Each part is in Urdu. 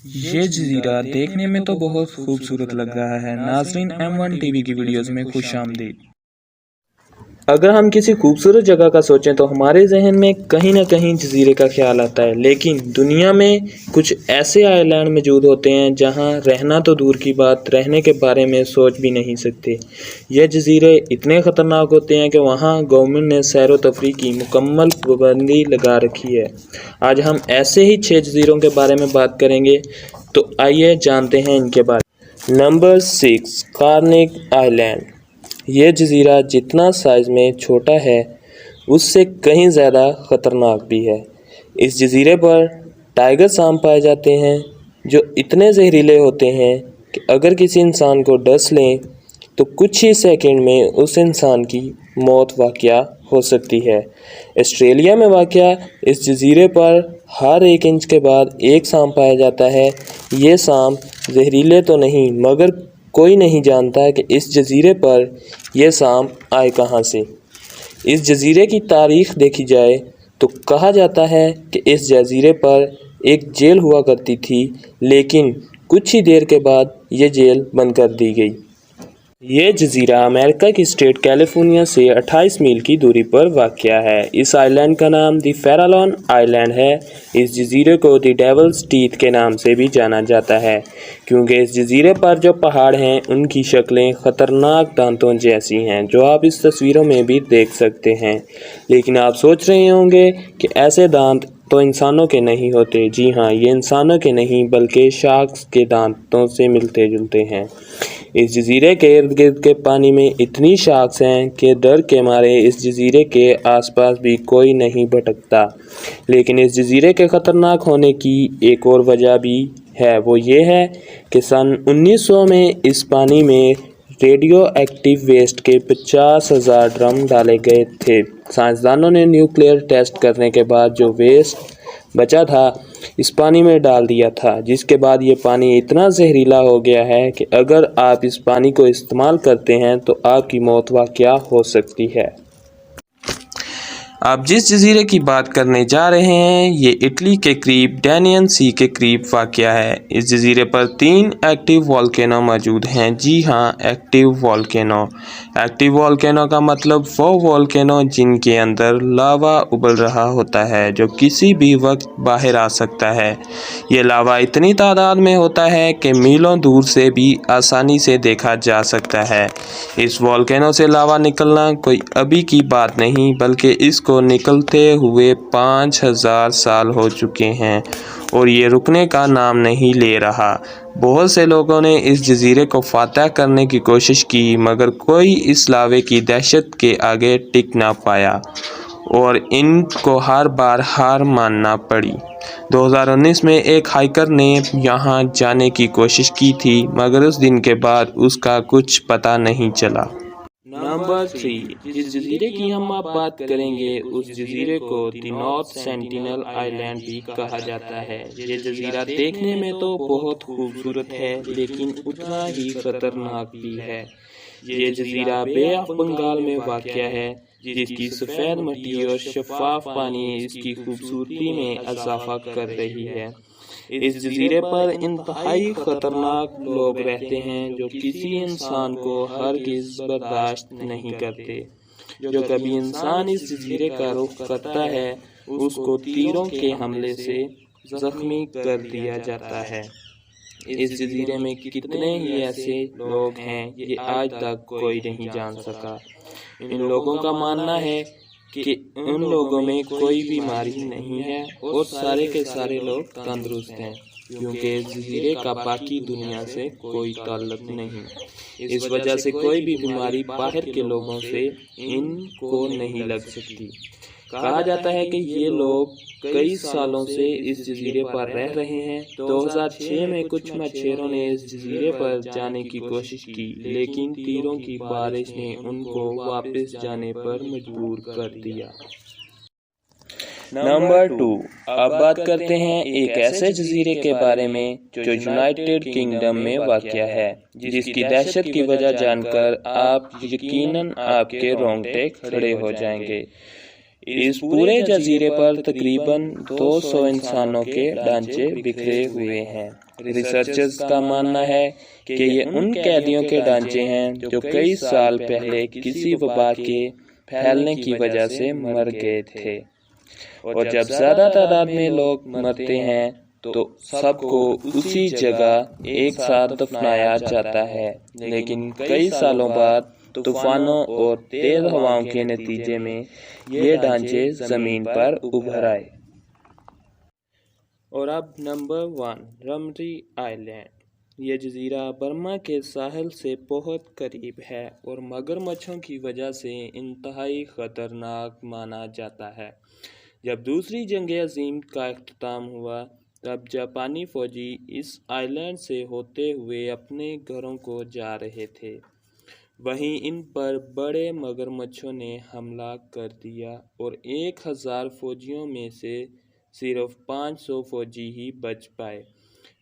یہ جزیرہ دیکھنے میں تو بہت خوبصورت لگ رہا ہے۔ ناظرین M1 ٹی وی کی ویڈیوز میں خوش آمدید۔ اگر ہم کسی خوبصورت جگہ کا سوچیں تو ہمارے ذہن میں کہیں نہ کہیں جزیرے کا خیال آتا ہے، لیکن دنیا میں کچھ ایسے آئی لینڈ موجود ہوتے ہیں جہاں رہنا تو دور کی بات، رہنے کے بارے میں سوچ بھی نہیں سکتے۔ یہ جزیرے اتنے خطرناک ہوتے ہیں کہ وہاں گورنمنٹ نے سیر و تفریح کی مکمل پابندی لگا رکھی ہے۔ آج ہم ایسے ہی 6 جزیروں کے بارے میں بات کریں گے، تو آئیے جانتے ہیں ان کے بارے میں۔ نمبر 6، کارنگ آئی لینڈ۔ یہ جزیرہ جتنا سائز میں چھوٹا ہے اس سے کہیں زیادہ خطرناک بھی ہے۔ اس جزیرے پر ٹائیگر سانپ پائے جاتے ہیں جو اتنے زہریلے ہوتے ہیں کہ اگر کسی انسان کو ڈس لیں تو کچھ ہی سیکنڈ میں اس انسان کی موت واقع ہو سکتی ہے۔ آسٹریلیا میں واقع اس جزیرے پر ہر 1 انچ کے بعد ایک سانپ پایا جاتا ہے۔ یہ سانپ زہریلے تو نہیں، مگر کوئی نہیں جانتا کہ اس جزیرے پر یہ سانپ آئے کہاں سے۔ اس جزیرے کی تاریخ دیکھی جائے تو کہا جاتا ہے کہ اس جزیرے پر ایک جیل ہوا کرتی تھی، لیکن کچھ ہی دیر کے بعد یہ جیل بند کر دی گئی۔ یہ جزیرہ امریکہ کی اسٹیٹ کیلیفورنیا سے 28 میل کی دوری پر واقع ہے۔ اس آئی لینڈ کا نام دی فیرالون آئی لینڈ ہے۔ اس جزیرے کو دی ڈیولز ٹیتھ کے نام سے بھی جانا جاتا ہے، کیونکہ اس جزیرے پر جو پہاڑ ہیں ان کی شکلیں خطرناک دانتوں جیسی ہیں، جو آپ اس تصویروں میں بھی دیکھ سکتے ہیں۔ لیکن آپ سوچ رہے ہوں گے کہ ایسے دانت تو انسانوں کے نہیں ہوتے۔ جی ہاں، یہ انسانوں کے نہیں بلکہ شارکس کے دانتوں سے ملتے جلتے ہیں۔ اس جزیرے کے ارد گرد کے پانی میں اتنی شارکس ہیں کہ ڈر کے مارے اس جزیرے کے آس پاس بھی کوئی نہیں بھٹکتا۔ لیکن اس جزیرے کے خطرناک ہونے کی ایک اور وجہ بھی ہے، وہ یہ ہے کہ سن 1900 میں اس پانی میں ریڈیو ایکٹیو ویسٹ کے 50,000 ڈرم ڈالے گئے تھے۔ سائنسدانوں نے نیوکلیئر ٹیسٹ کرنے کے بعد جو ویسٹ بچا تھا اس پانی میں ڈال دیا تھا، جس کے بعد یہ پانی اتنا زہریلا ہو گیا ہے کہ اگر آپ اس پانی کو استعمال کرتے ہیں تو آپ کی موت واقع ہو سکتی ہے۔ آپ جس جزیرے کی بات کرنے جا رہے ہیں یہ اٹلی کے قریب ڈینین سی کے قریب واقع ہے۔ اس جزیرے پر 3 ایکٹیو والکینو موجود ہیں۔ جی ہاں، ایکٹیو والکینو۔ ایکٹیو والکینو کا مطلب وہ والکینو جن کے اندر لاوا ابل رہا ہوتا ہے، جو کسی بھی وقت باہر آ سکتا ہے۔ یہ لاوا اتنی تعداد میں ہوتا ہے کہ میلوں دور سے بھی آسانی سے دیکھا جا سکتا ہے۔ اس والکینو سے لاوا نکلنا کوئی ابھی کی بات نہیں، بلکہ اس کو نکلتے ہوئے 5000 سال ہو چکے ہیں اور یہ رکنے کا نام نہیں لے رہا۔ بہت سے لوگوں نے اس جزیرے کو فتح کرنے کی کوشش کی، مگر کوئی اس لاوے کی دہشت کے آگے ٹک نہ پایا اور ان کو ہر بار ہار ماننا پڑی۔ 2019 میں ایک ہائیکر نے یہاں جانے کی کوشش کی تھی، مگر اس دن کے بعد اس کا کچھ پتہ نہیں چلا۔ نمبر 3، جس جزیرے کی ہم اب بات کریں گے اس جزیرے کو دی نارتھ سینٹینل آئی لینڈ بھی کہا جاتا ہے۔ یہ جزیرہ دیکھنے میں تو بہت خوبصورت ہے، لیکن اتنا ہی خطرناک بھی ہے۔ یہ جزیرہ بے آف بنگال میں واقع ہے، جس کی سفید مٹی اور شفاف پانی اس کی خوبصورتی میں اضافہ کر رہی ہے۔ اس جزیرے پر انتہائی خطرناک لوگ رہتے ہیں جو کسی انسان کو ہرگز برداشت نہیں کرتے۔ جو کبھی انسان اس جزیرے کا رخ کرتا ہے اس کو تیروں کے حملے سے زخمی کر دیا جاتا ہے۔ اس جزیرے میں کتنے ہی ایسے لوگ ہیں یہ آج تک کوئی نہیں جان سکا۔ ان لوگوں کا ماننا ہے کہ ان لوگوں میں کوئی بیماری نہیں ہے اور سارے کے سارے لوگ تندرست ہیں، کیونکہ اس جزیرے کا باقی دنیا سے کوئی تعلق نہیں۔ اس وجہ سے کوئی بھی بیماری باہر کے لوگوں سے ان کو نہیں لگ سکتی۔ کہا جاتا ہے کہ یہ لوگ کئی سالوں سے اس جزیرے پر رہ رہے ہیں۔ 2006 میں کچھ مچھیروں نے اس جزیرے پر جانے کی کوشش کی، لیکن تیروں کی بارش نے ان کو واپس جانے پر مجبور کر دیا۔ نمبر 2، اب بات کرتے ہیں ایک ایسے جزیرے کے بارے میں جو یونائیٹڈ کنگڈم میں واقع ہے، جس کی دہشت کی وجہ جان کر آپ یقیناً آپ کے رونگٹے کھڑے ہو جائیں گے۔ اس پورے جزیرے پر تقریباً 200 انسانوں کے ڈھانچے بکھرے ہوئے ہیں۔ ریسرچرز کا ماننا ہے کہ یہ ان قیدیوں کے ڈھانچے ہیں جو کئی سال پہلے کسی وبا کے پھیلنے کی وجہ سے مر گئے تھے، اور جب زیادہ تعداد میں لوگ مرتے ہیں تو سب کو اسی جگہ ایک ساتھ دفنایا جاتا ہے، لیکن کئی سالوں بعد طوفانوں اور تیز ہواؤں کے نتیجے میں یہ ڈھانچے زمین پر ابھر آئے۔ اور اب نمبر 1، رمری آئلینڈ۔ یہ جزیرہ برما کے ساحل سے بہت قریب ہے اور مگرمچھوں کی وجہ سے انتہائی خطرناک مانا جاتا ہے۔ جب دوسری جنگ عظیم کا اختتام ہوا، تب جاپانی فوجی اس آئلینڈ سے ہوتے ہوئے اپنے گھروں کو جا رہے تھے۔ وہیں ان پر بڑے مگرمچھوں نے حملہ کر دیا اور 1000 فوجیوں میں سے صرف 500 فوجی ہی بچ پائے۔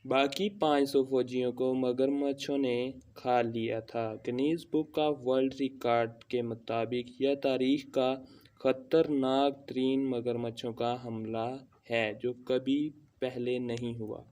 باقی 500 فوجیوں کو مگرمچھوں نے کھا لیا تھا۔ Guinness book of world record کے مطابق یہ تاریخ کا خطرناک ترین مگرمچھوں کا حملہ ہے جو کبھی پہلے نہیں ہوا۔